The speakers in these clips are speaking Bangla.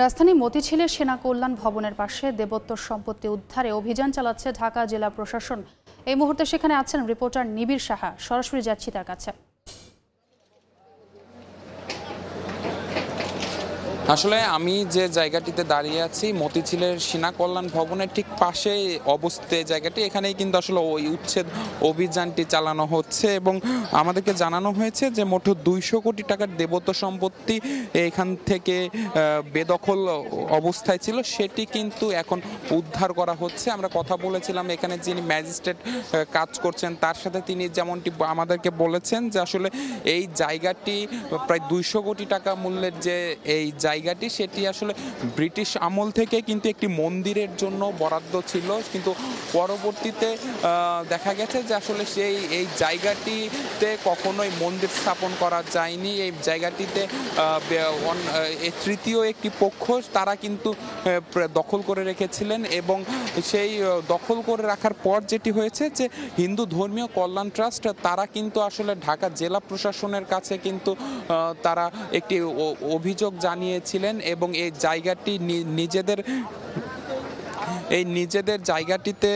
রাজধানী মতিঝিলে সেনা কল্যাণ ভবনের পাশে দেবোত্তর সম্পত্তি উদ্ধারে অভিযান চালাচ্ছে ঢাকা জেলা প্রশাসন। এই মুহূর্তে সেখানে আছেন রিপোর্টার নিবিড় সাহা। সরাসরি যাচ্ছি তার কাছে। আসলে আমি যে জায়গাটিতে দাঁড়িয়ে আছি মতিঝিলের সেনা কল্যাণ ভবনের ঠিক পাশে অবস্থিত জায়গাটি, এখানেই কিন্তু আসলে ওই উচ্ছেদ অভিযানটি চালানো হচ্ছে এবং আমাদেরকে জানানো হয়েছে যে মোট 200 কোটি টাকার দেবোত্তর সম্পত্তি এখান থেকে বেদখল অবস্থায় ছিল, সেটি কিন্তু এখন উদ্ধার করা হচ্ছে। আমরা কথা বলেছিলাম এখানে যিনি ম্যাজিস্ট্রেট কাজ করছেন তার সাথে, তিনি যেমনটি আমাদেরকে বলেছেন যে আসলে এই জায়গাটি প্রায় 200 কোটি টাকা মূল্যের যে এই জায়গাটি, সেটি আসলে ব্রিটিশ আমল থেকে কিন্তু একটি মন্দিরের জন্য বরাদ্দ ছিল, কিন্তু পরবর্তীতে দেখা গেছে যে আসলে এই জায়গাটিতে কখনোই মন্দির স্থাপন করা যায়নি। এই জায়গাটিতে তৃতীয় একটি পক্ষ তারা কিন্তু দখল করে রেখেছিলেন এবং সেই দখল করে রাখার পর যেটি হয়েছে যে হিন্দু ধর্মীয় কল্যাণ ট্রাস্ট তারা কিন্তু আসলে ঢাকা জেলা প্রশাসনের কাছে কিন্তু তারা একটি অভিযোগ জানিয়েছিলেন এবং এই জায়গাটি নিজেদের জায়গাটিতে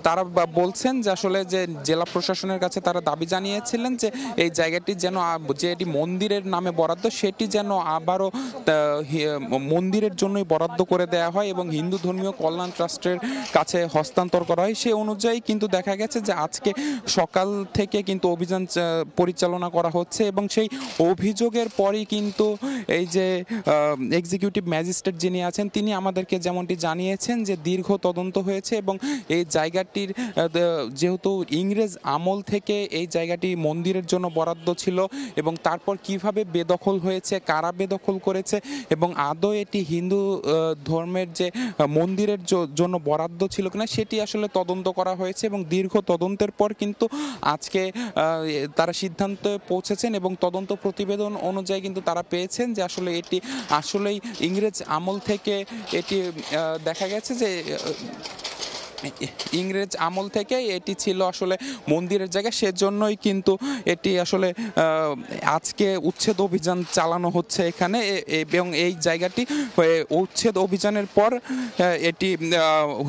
তারা বলছেন যে আসলে যে জেলা প্রশাসনের কাছে তারা দাবি জানিয়েছিলেন যে এই জায়গাটি যেন, যে এটি মন্দিরের নামে বরাদ্দ, সেটি যেন আবারও মন্দিরের জন্যই বরাদ্দ করে দেওয়া হয় এবং হিন্দু ধর্মীয় কল্যাণ ট্রাস্টের কাছে হস্তান্তর করা হয়। সে অনুযায়ী কিন্তু দেখা গেছে যে আজকে সকাল থেকে কিন্তু অভিযান পরিচালনা করা হচ্ছে এবং সেই অভিযোগের পরই কিন্তু এই যে এক্সিকিউটিভ ম্যাজিস্ট্রেট যিনি আছেন তিনি আমাদেরকে যেমনটি জানিয়েছেন যে দীর্ঘ তদন্ত হয়েছে এবং এই জায়গাটির যেহেতু ইংরেজ আমল থেকে এই জায়গাটি মন্দিরের জন্য বরাদ্দ ছিল এবং তারপর কিভাবে বেদখল হয়েছে, কারা বেদখল করেছে এবং আদৌ এটি হিন্দু ধর্মের যে মন্দিরের জন্য বরাদ্দ ছিল কিনা সেটি আসলে তদন্ত করা হয়েছে এবং দীর্ঘ তদন্তের পর কিন্তু আজকে তারা সিদ্ধান্তে পৌঁছেছেন এবং তদন্ত প্রতিবেদন অনুযায়ী কিন্তু তারা পেয়েছেন যে আসলে এটি আসলেই ইংরেজ আমল থেকে এটি দেখা গেছে যে ইংরেজ আমল থেকে এটি ছিল আসলে মন্দিরের জায়গা, সেজন্যই কিন্তু এটি আসলে আজকে উচ্ছেদ অভিযান চালানো হচ্ছে এখানে এবং এই জায়গাটি উচ্ছেদ অভিযানের পর এটি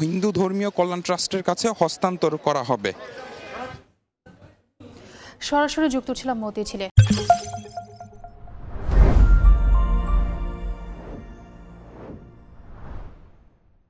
হিন্দু ধর্মীয় কল্যাণ ট্রাস্টের কাছে হস্তান্তর করা হবে। সরাসরি যুক্ত ছিলাম মতিঝিলে।